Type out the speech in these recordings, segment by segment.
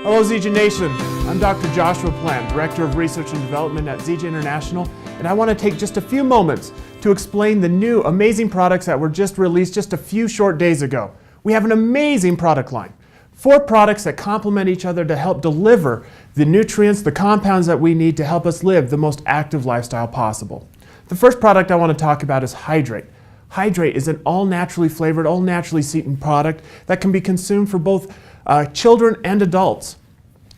Hello Zija Nation, I'm Dr. Joshua Plant, Director of Research and Development at Zija International, and I want to take just a few moments to explain the new amazing products that were just released just a few short days ago. We have an amazing product line. 4 products that complement each other to help deliver the nutrients, the compounds that we need to help us live the most active lifestyle possible. The first product I want to talk about is Hydrate. Hydrate is an all-naturally flavored, all-naturally sweetened product that can be consumed for both children and adults.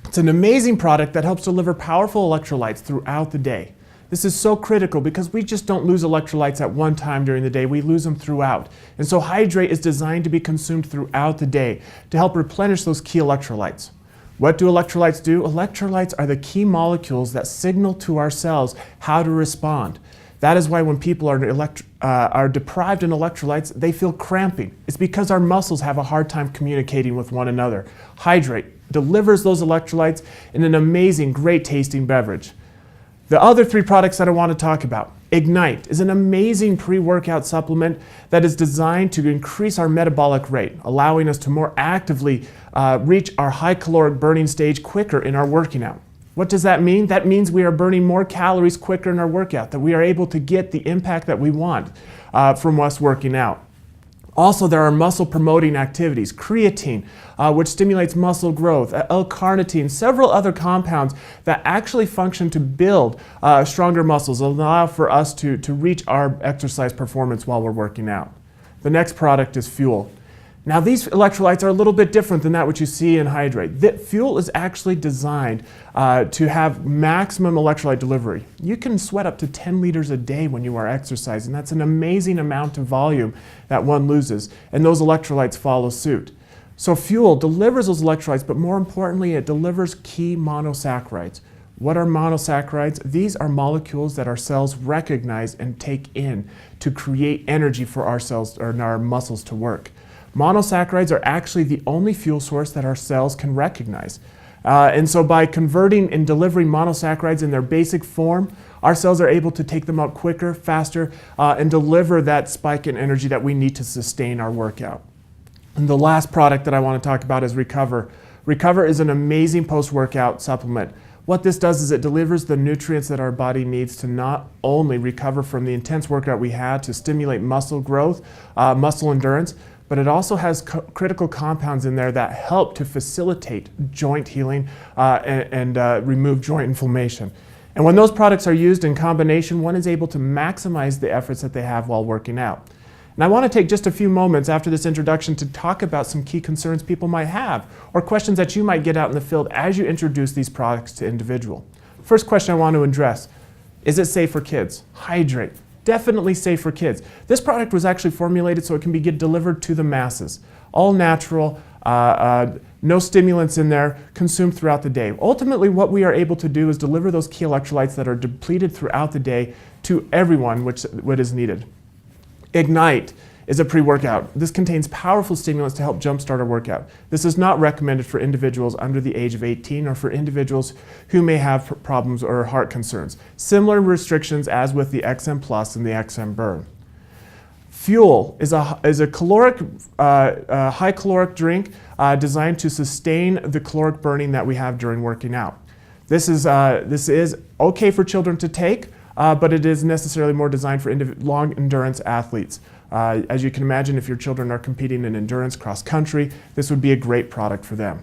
It's an amazing product that helps deliver powerful electrolytes throughout the day. This is so critical because we just don't lose electrolytes at one time during the day, we lose them throughout. And so Hydrate is designed to be consumed throughout the day to help replenish those key electrolytes. What do electrolytes do? Electrolytes are the key molecules that signal to our cells how to respond. That is why when people are deprived in electrolytes, they feel cramping. It's because our muscles have a hard time communicating with one another. Hydrate delivers those electrolytes in an amazing, great tasting beverage. The other 3 products that I want to talk about. Ignite is an amazing pre-workout supplement that is designed to increase our metabolic rate, allowing us to more actively reach our high caloric burning stage quicker in our working out. What does that mean? That means we are burning more calories quicker in our workout, that we are able to get the impact that we want from us working out. Also, there are muscle promoting activities, creatine, which stimulates muscle growth, L-carnitine, several other compounds that actually function to build stronger muscles, allow for us to reach our exercise performance while we're working out. The next product is Fuel. Now these electrolytes are a little bit different than that which you see in Hydrate. Fuel is actually designed to have maximum electrolyte delivery. You can sweat up to 10 liters a day when you are exercising. That's an amazing amount of volume that one loses, and those electrolytes follow suit. So Fuel delivers those electrolytes, but more importantly, it delivers key monosaccharides. What are monosaccharides? These are molecules that our cells recognize and take in to create energy for our cells or our muscles to work. Monosaccharides are actually the only fuel source that our cells can recognize. And so by converting and delivering monosaccharides in their basic form, our cells are able to take them up quicker, faster, and deliver that spike in energy that we need to sustain our workout. And the last product that I want to talk about is Recover. Recover is an amazing post-workout supplement. What this does is it delivers the nutrients that our body needs to not only recover from the intense workout we had to stimulate muscle growth, muscle endurance, but it also has critical compounds in there that help to facilitate joint healing and remove joint inflammation. And when those products are used in combination, one is able to maximize the efforts that they have while working out. And I want to take just a few moments after this introduction to talk about some key concerns people might have or questions that you might get out in the field as you introduce these products to individual. First question I want to address, is it safe for kids? Hydrate. Definitely safe for kids. This product was actually formulated so it can be delivered to the masses. All natural, no stimulants in there, consumed throughout the day. Ultimately, what we are able to do is deliver those key electrolytes that are depleted throughout the day to everyone what is needed. Ignite is a pre-workout. This contains powerful stimulants to help jumpstart our workout. This is not recommended for individuals under the age of 18 or for individuals who may have problems or heart concerns. Similar restrictions as with the XM Plus and the XM Burn. Fuel is a caloric, high caloric drink designed to sustain the caloric burning that we have during working out. This is okay for children to take, but it is necessarily more designed for long endurance athletes. As you can imagine, if your children are competing in endurance cross country, this would be a great product for them.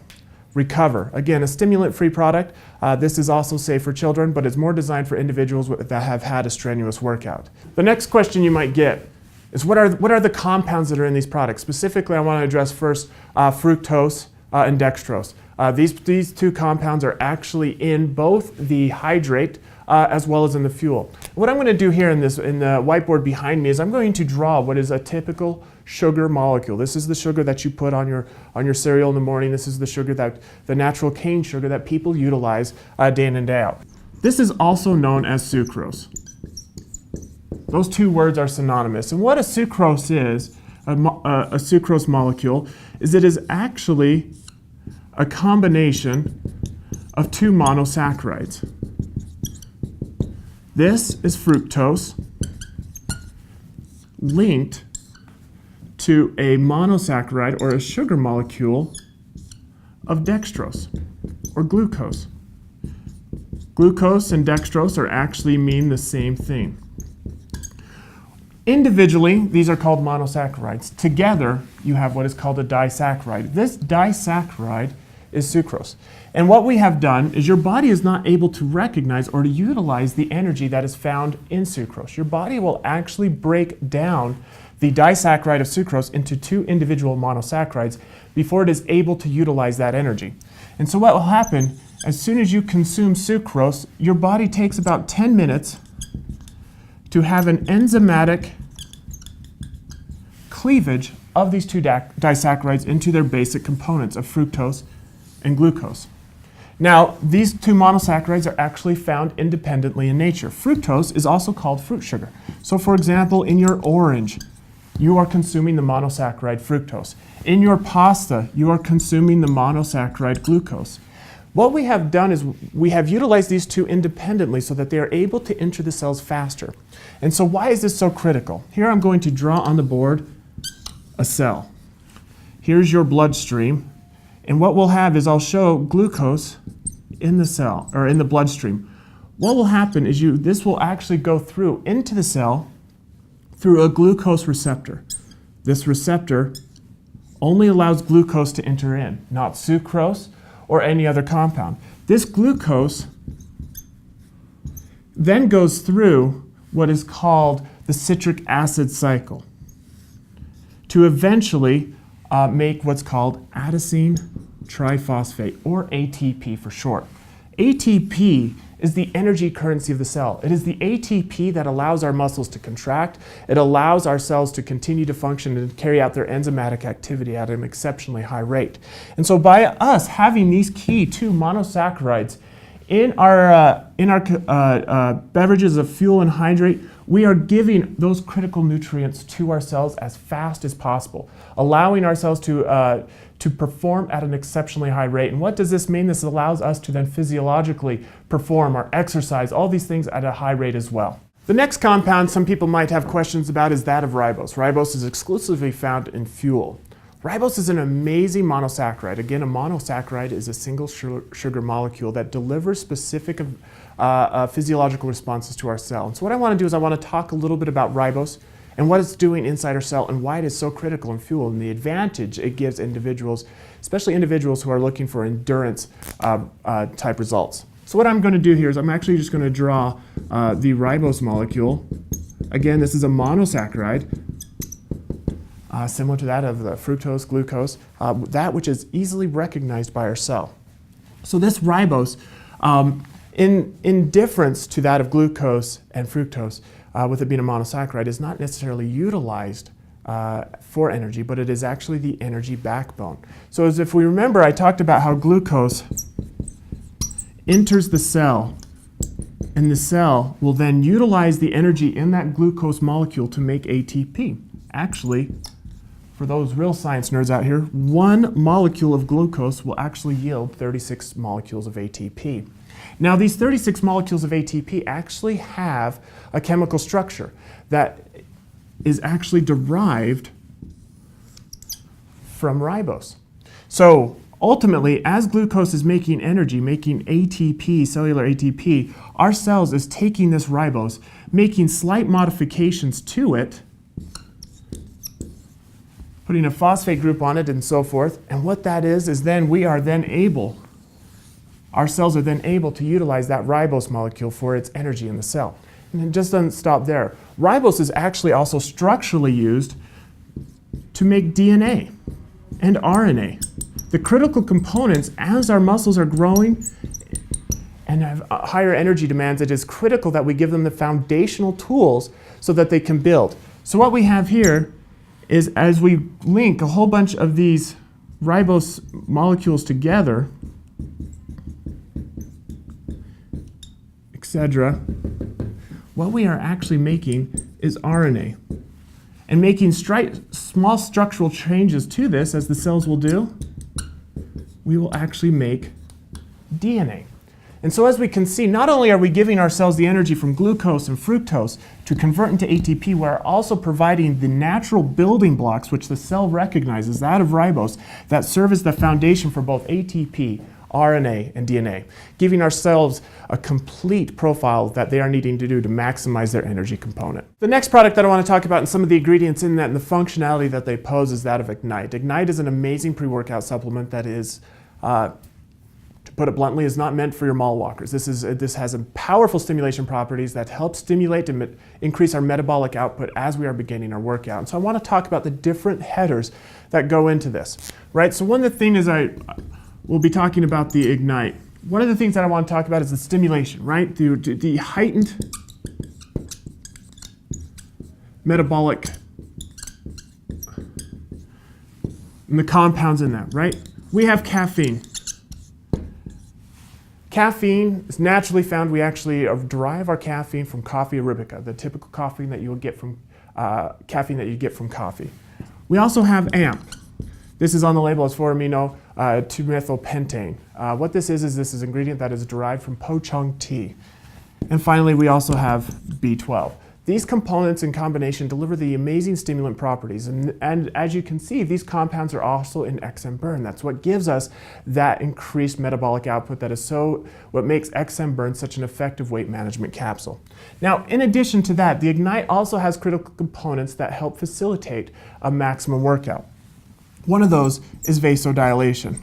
Recover, again, a stimulant-free product. This is also safe for children, but it's more designed for individuals that have had a strenuous workout. The next question you might get is what are the compounds that are in these products? Specifically, I want to address first fructose and dextrose. These 2 compounds are actually in both the Hydrate as well as in the Fuel. What I'm going to do here in the whiteboard behind me is I'm going to draw what is a typical sugar molecule. This is the sugar that you put on your cereal in the morning. This is the sugar the natural cane sugar that people utilize day in and day out. This is also known as sucrose. Those 2 words are synonymous. And what a sucrose is, a sucrose molecule, is it is actually a combination of 2 monosaccharides. This is fructose linked to a monosaccharide or a sugar molecule of dextrose. or glucose. Glucose and dextrose actually mean the same thing. Individually, these are called monosaccharides. Together, you have what is called a disaccharide. This disaccharide is sucrose. And what we have done is your body is not able to recognize or to utilize the energy that is found in sucrose. Your body will actually break down the disaccharide of sucrose into two individual monosaccharides before it is able to utilize that energy. And so what will happen, as soon as you consume sucrose, your body takes about 10 minutes to have an enzymatic cleavage of these two disaccharides into their basic components of fructose and glucose. Now, these two monosaccharides are actually found independently in nature. Fructose is also called fruit sugar. So for example, in your orange, you are consuming the monosaccharide fructose. In your pasta, you are consuming the monosaccharide glucose. What we have done is we have utilized these two independently so that they are able to enter the cells faster. And so why is this so critical? Here I'm going to draw on the board a cell. Here's your bloodstream. And what we'll have is I'll show glucose in the cell, or in the bloodstream. What will happen is this will actually go through into the cell through a glucose receptor. This receptor only allows glucose to enter in, not sucrose or any other compound. This glucose then goes through what is called the citric acid cycle to eventually make what's called adenosine triphosphate, or ATP for short. ATP is the energy currency of the cell. It is the ATP that allows our muscles to contract. It allows our cells to continue to function and carry out their enzymatic activity at an exceptionally high rate. And so by us having these key two monosaccharides in our beverages of fuel and hydrate, we are giving those critical nutrients to our cells as fast as possible, allowing our cells to perform at an exceptionally high rate. And what does this mean? This allows us to then physiologically perform or exercise, all these things at a high rate as well. The next compound some people might have questions about is that of ribose. Ribose is exclusively found in fuel. Ribose is an amazing monosaccharide. Again, a monosaccharide is a single sugar molecule that delivers specific physiological responses to our cell. And so what I want to do is I want to talk a little bit about ribose and what it's doing inside our cell and why it is so critical in fuel and the advantage it gives individuals, especially individuals who are looking for endurance type results. So what I'm going to do here is I'm actually just going to draw the ribose molecule. Again, this is a monosaccharide, similar to that of the fructose, glucose, that which is easily recognized by our cell. So this ribose, in difference to that of glucose and fructose, with it being a monosaccharide, is not necessarily utilized for energy, but it is actually the energy backbone. So as if we remember, I talked about how glucose enters the cell, and the cell will then utilize the energy in that glucose molecule to make ATP. Actually, for those real science nerds out here, one molecule of glucose will actually yield 36 molecules of ATP. Now, these 36 molecules of ATP actually have a chemical structure that is actually derived from ribose. So ultimately, as glucose is making energy, making ATP, cellular ATP, our cells is taking this ribose, making slight modifications to it, putting a phosphate group on it and so forth. And what that is then our cells are then able to utilize that ribose molecule for its energy in the cell. And it just doesn't stop there. Ribose is actually also structurally used to make DNA and RNA. The critical components, as our muscles are growing and have higher energy demands, it is critical that we give them the foundational tools so that they can build. So what we have here is, as we link a whole bunch of these ribose molecules together, etc., what we are actually making is RNA. And making small structural changes to this, as the cells will do, we will actually make DNA. And so as we can see, not only are we giving our cells the energy from glucose and fructose to convert into ATP, we're also providing the natural building blocks which the cell recognizes, that of ribose, that serve as the foundation for both ATP, RNA, and DNA, giving our cells a complete profile that they are needing to do to maximize their energy component. The next product that I want to talk about and some of the ingredients in that and the functionality that they pose is that of Ignite. Ignite is an amazing pre-workout supplement that is, to put it bluntly, is not meant for your mall walkers. This has powerful stimulation properties that help stimulate and increase our metabolic output as we are beginning our workout. And so I want to talk about the different headers that go into this, right? So one of the things we'll be talking about the Ignite. One of the things that I want to talk about is the stimulation, right? The heightened metabolic and the compounds in that, right? We have caffeine. Caffeine is naturally found. We actually derive our caffeine from coffee arabica, the typical caffeine that you will get from coffee. We also have AMP. This is on the label as 4-amino 2-methylpentane. What this is this is an ingredient that is derived from pochung tea. And finally, we also have B12. These components in combination deliver the amazing stimulant properties. And as you can see, these compounds are also in XM Burn. That's what gives us that increased metabolic output that is what makes XM Burn such an effective weight management capsule. Now, in addition to that, the Ignite also has critical components that help facilitate a maximum workout. One of those is vasodilation.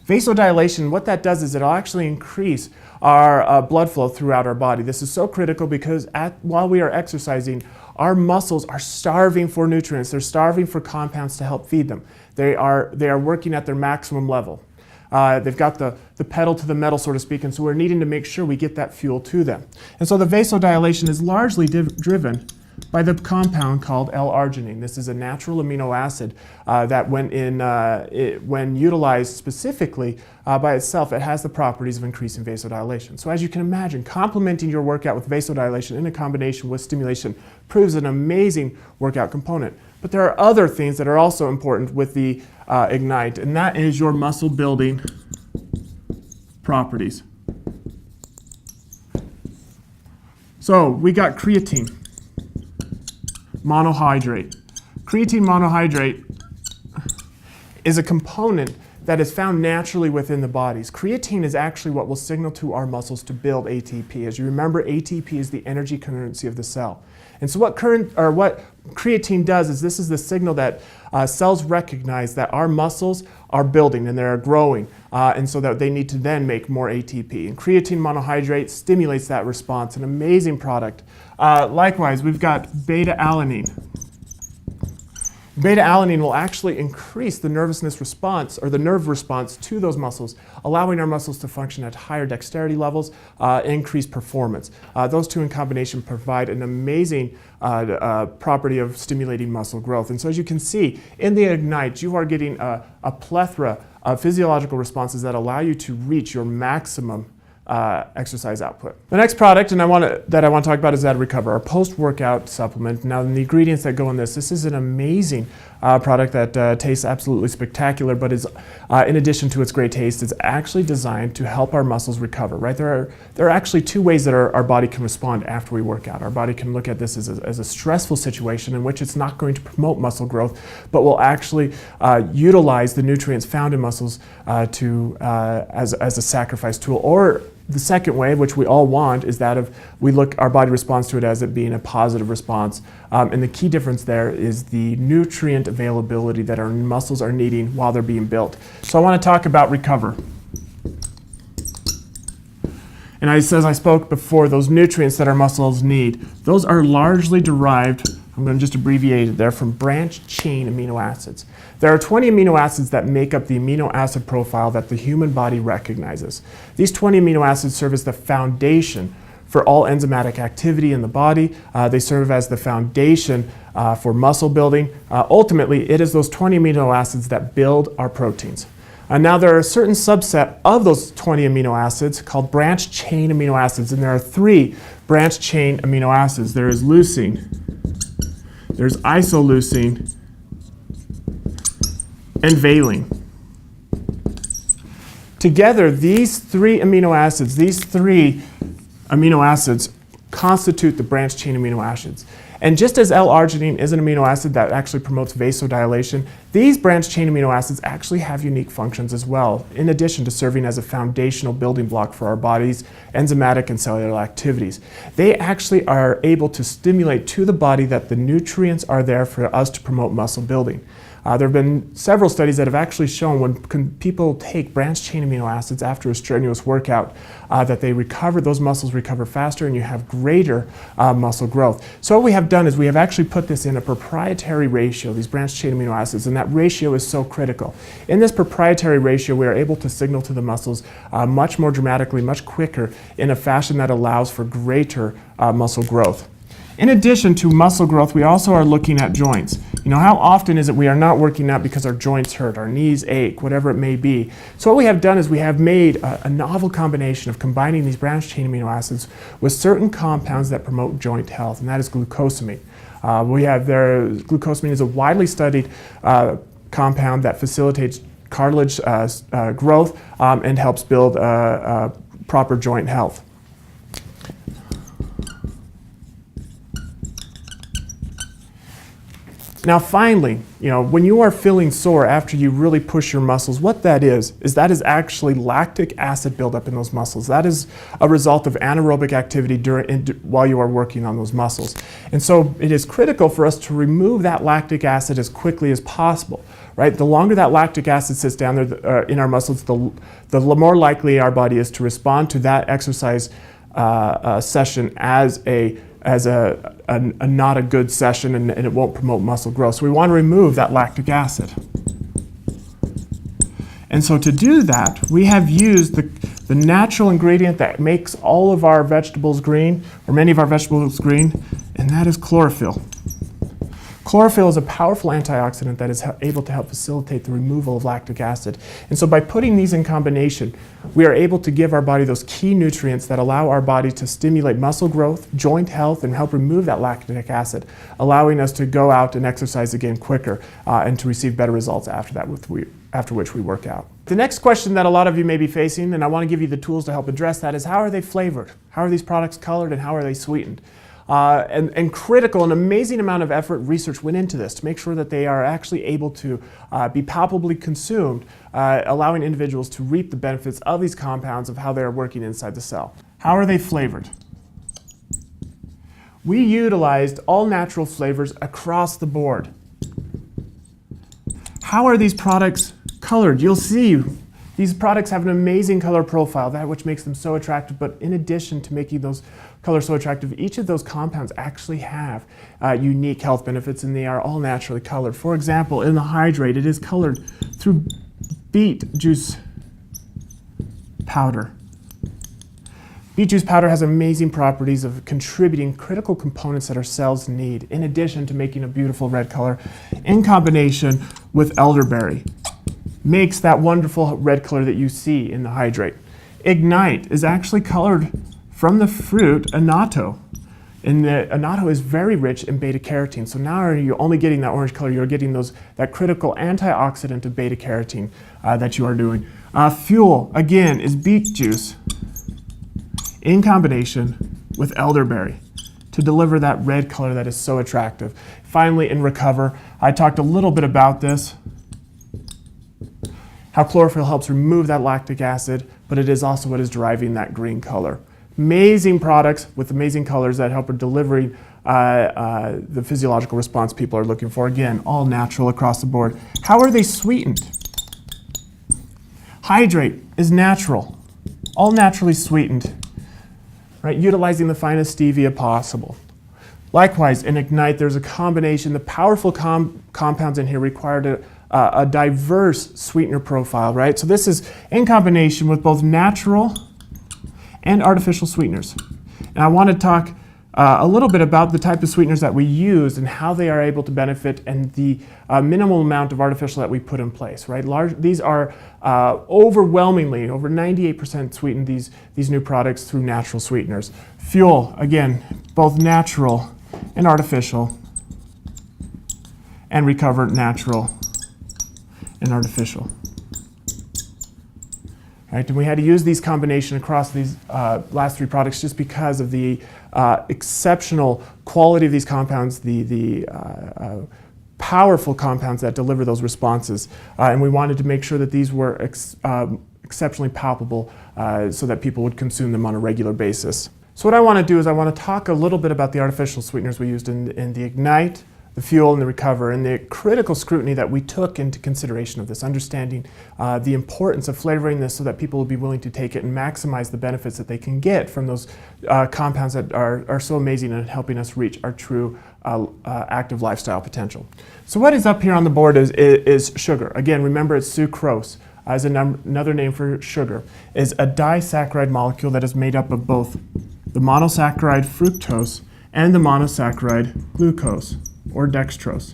Vasodilation, what that does is it'll actually increase our blood flow throughout our body. This is so critical because while we are exercising, our muscles are starving for nutrients. They're starving for compounds to help feed them. They are working at their maximum level. They've got the pedal to the metal, so to speak, and so we're needing to make sure we get that fuel to them. And so the vasodilation is largely driven by the compound called L-arginine. This is a natural amino acid that when utilized specifically by itself, it has the properties of increasing vasodilation. So as you can imagine, complementing your workout with vasodilation in a combination with stimulation proves an amazing workout component. But there are other things that are also important with the Ignite, and that is your muscle building properties. So we got creatine monohydrate. Creatine monohydrate is a component that is found naturally within the bodies. Creatine is actually what will signal to our muscles to build ATP. As you remember, ATP is the energy currency of the cell. And so what creatine does is this is the signal that cells recognize that our muscles are building and they're growing, and so that they need to then make more ATP. And creatine monohydrate stimulates that response, an amazing product. Likewise, we've got beta-alanine. Beta-alanine will actually increase the nervousness response or the nerve response to those muscles, allowing our muscles to function at higher dexterity levels, increased performance. Those two in combination provide an amazing property of stimulating muscle growth. And so as you can see, in the Ignite, you are getting a plethora of physiological responses that allow you to reach your maximum exercise output. The next product that I want to talk about is that Recover, our post-workout supplement. Now, the ingredients that go in this is an amazing product that tastes absolutely spectacular, but is, in addition to its great taste, is actually designed to help our muscles recover, right? There are actually two ways that our body can respond after we work out. Our body can look at this as a stressful situation in which it's not going to promote muscle growth, but will actually utilize the nutrients found in muscles as a sacrifice tool. Or the second way, which we all want, is that our body responds to it as it being a positive response. And the key difference there is the nutrient availability that our muscles are needing while they're being built. So I want to talk about Recover. And as I spoke before, those nutrients that our muscles need, those are largely derived, I'm going to just abbreviate it there, from branched chain amino acids. There are 20 amino acids that make up the amino acid profile that the human body recognizes. These 20 amino acids serve as the foundation for all enzymatic activity in the body. They serve as the foundation for muscle building. Ultimately, it is those 20 amino acids that build our proteins. Now, there are a certain subset of those 20 amino acids called branched chain amino acids, and there are 3 branched chain amino acids. There is leucine, there's isoleucine, and valine. Together, these 3 amino acids constitute the branched chain amino acids. And just as L-arginine is an amino acid that actually promotes vasodilation, These branched-chain amino acids actually have unique functions as well, in addition to serving as a foundational building block for our body's enzymatic and cellular activities. They actually are able to stimulate to the body that the nutrients are there for us to promote muscle building. There have been several studies that have actually shown when people take branched-chain amino acids after a strenuous workout that those muscles recover faster and you have greater muscle growth. So what we have done is we have actually put this in a proprietary ratio, these branched-chain amino acids, and that ratio is so critical. In this proprietary ratio, we are able to signal to the muscles much more dramatically, much quicker, in a fashion that allows for greater muscle growth. In addition to muscle growth, we also are looking at joints. You know, how often is it we are not working out because our joints hurt, our knees ache, whatever it may be. So what we have done is we have made a novel combination of combining these branched-chain amino acids with certain compounds that promote joint health, and that is glucosamine. Glucosamine is a widely studied compound that facilitates cartilage growth and helps build proper joint health. Now finally, you know, when you are feeling sore after you really push your muscles, what that is actually lactic acid buildup in those muscles. That is a result of anaerobic activity while you are working on those muscles. And so it is critical for us to remove that lactic acid as quickly as possible, right? The longer that lactic acid sits down there in our muscles, the more likely our body is to respond to that exercise session as not a good session, and it won't promote muscle growth. So we want to remove that lactic acid. And so to do that, we have used the natural ingredient that makes all of our vegetables green, or many of our vegetables green, and that is chlorophyll. Chlorophyll is a powerful antioxidant that is able to help facilitate the removal of lactic acid. And so by putting these in combination, we are able to give our body those key nutrients that allow our body to stimulate muscle growth, joint health, and help remove that lactic acid, allowing us to go out and exercise again quicker and to receive better results after which we work out. The next question that a lot of you may be facing, and I want to give you the tools to help address that, is how are they flavored? How are these products colored, and how are they sweetened? And critical, an amazing amount of effort and research went into this to make sure that they are actually able to be palpably consumed, allowing individuals to reap the benefits of these compounds of how they are working inside the cell. How are they flavored? We utilized all natural flavors across the board. How are these products colored? You'll see these products have an amazing color profile, that which makes them so attractive, but in addition to making those colors so attractive, each of those compounds actually have unique health benefits, and they are all naturally colored. For example, in the hydrate, it is colored through beet juice powder. Beet juice powder has amazing properties of contributing critical components that our cells need, in addition to making a beautiful red color, in combination with elderberry. Makes that wonderful red color that you see in the hydrate. Ignite is actually colored from the fruit annatto. And the annatto is very rich in beta carotene. So now you're only getting that orange color, you're getting that critical antioxidant of beta carotene that you are doing. Fuel, again, is beet juice in combination with elderberry to deliver that red color that is so attractive. Finally, in Recover, I talked a little bit about this, how chlorophyll helps remove that lactic acid, but it is also what is driving that green color. Amazing products with amazing colors that help in delivering the physiological response people are looking for. Again, all natural across the board. How are they sweetened? Hydrate is natural, all naturally sweetened, right? Utilizing the finest stevia possible. Likewise, in Ignite, there's a combination. The powerful compounds in here require a diverse sweetener profile, right? So this is in combination with both natural and artificial sweeteners. And I want to talk a little bit about the type of sweeteners that we use and how they are able to benefit and the minimal amount of artificial that we put in place, right? These are overwhelmingly, over 98% sweetened, these new products through natural sweeteners. Fuel, again, both natural and artificial, and Recover, natural and artificial. Right, and we had to use these combination across these last three products just because of the exceptional quality of these compounds, the powerful compounds that deliver those responses. And we wanted to make sure that these were exceptionally palpable so that people would consume them on a regular basis. So what I want to do is I want to talk a little bit about the artificial sweeteners we used in the Ignite, the Fuel, and the Recover, and the critical scrutiny that we took into consideration of this, understanding the importance of flavoring this so that people will be willing to take it and maximize the benefits that they can get from those compounds that are so amazing in helping us reach our true active lifestyle potential. So what is up here on the board is sugar. Again, remember it's sucrose. As another name for sugar, is a disaccharide molecule that is made up of both the monosaccharide fructose and the monosaccharide glucose, or dextrose.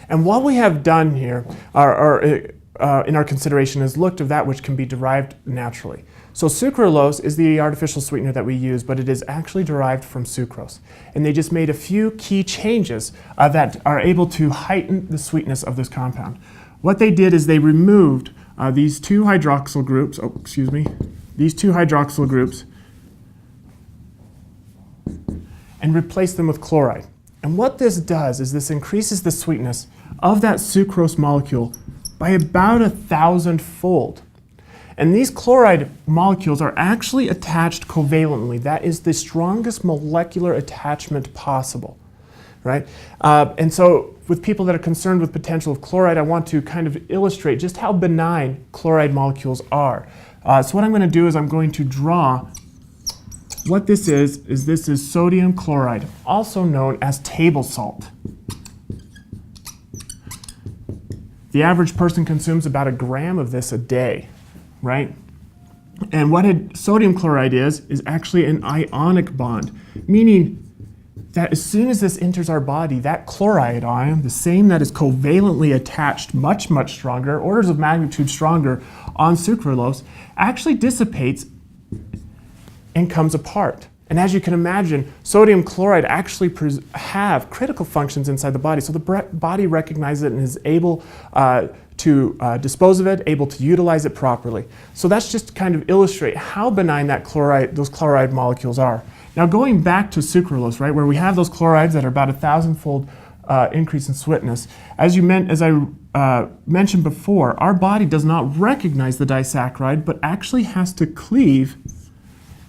And what we have done here in our consideration is looked at that which can be derived naturally. So sucralose is the artificial sweetener that we use, but it is actually derived from sucrose. And they just made a few key changes that are able to heighten the sweetness of this compound. What they did is they removed these two hydroxyl groups, and replaced them with chloride. And what this does is this increases the sweetness of that sucrose molecule by about 1,000-fold. And these chloride molecules are actually attached covalently. That is the strongest molecular attachment possible, right? And so with people that are concerned with potential of chloride, I want to kind of illustrate just how benign chloride molecules are. So what I'm going to do is I'm going to draw what this is this is sodium chloride, also known as table salt. The average person consumes about 1 gram of this a day, right? And what sodium chloride is actually an ionic bond, meaning that as soon as this enters our body, that chloride ion, the same that is covalently attached, much, much stronger, orders of magnitude stronger on sucralose, actually dissipates and comes apart. And as you can imagine, sodium chloride actually have critical functions inside the body. So the body recognizes it and is able to dispose of it, able to utilize it properly. So that's just to kind of illustrate how benign those chloride molecules are. Now going back to sucralose, right, where we have those chlorides that are about 1,000-fold increase in sweetness, as I mentioned before, our body does not recognize the disaccharide, but actually has to cleave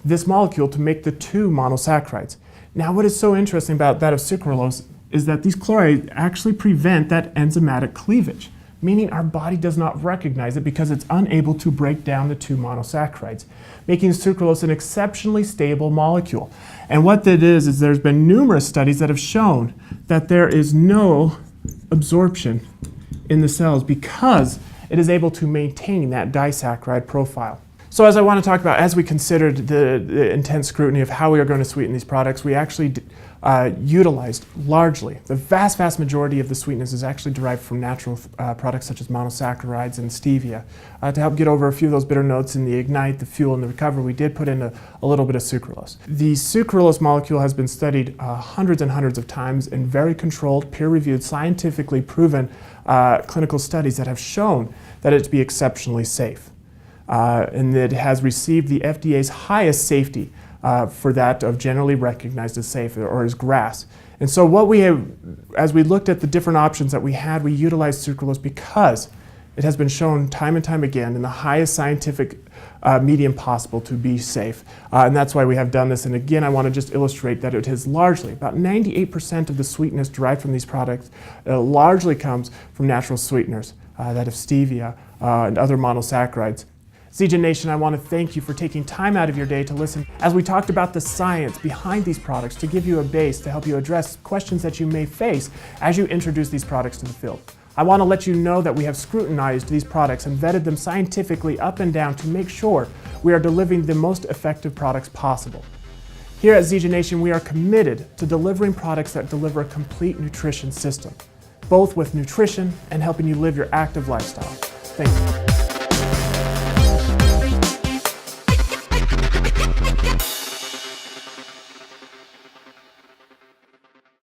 this molecule to make the two monosaccharides. Now what is so interesting about that of sucralose is that these chlorides actually prevent that enzymatic cleavage, meaning our body does not recognize it because it's unable to break down the two monosaccharides, making sucralose an exceptionally stable molecule. And what that is there's been numerous studies that have shown that there is no absorption in the cells because it is able to maintain that disaccharide profile. So as I want to talk about, as we considered the intense scrutiny of how we are going to sweeten these products, we actually utilized largely, the vast majority of the sweetness is actually derived from natural products such as monosaccharides and stevia. To help get over a few of those bitter notes in the Ignite, the Fuel, and the Recover, we did put in a little bit of sucralose. The sucralose molecule has been studied hundreds and hundreds of times in very controlled, peer-reviewed, scientifically proven clinical studies that have shown that it to be exceptionally safe. And it has received the FDA's highest safety for that of generally recognized as safe, or as GRAS. And so what we have, as we looked at the different options that we had, we utilized sucralose because it has been shown time and time again in the highest scientific medium possible to be safe. And that's why we have done this. And again, I want to just illustrate that it has largely, about 98% of the sweetness derived from these products largely comes from natural sweeteners, that of stevia and other monosaccharides. Zija Nation, I want to thank you for taking time out of your day to listen as we talked about the science behind these products to give you a base to help you address questions that you may face as you introduce these products to the field. I want to let you know that we have scrutinized these products and vetted them scientifically up and down to make sure we are delivering the most effective products possible. Here at Zija Nation, we are committed to delivering products that deliver a complete nutrition system, both with nutrition and helping you live your active lifestyle. Thank you.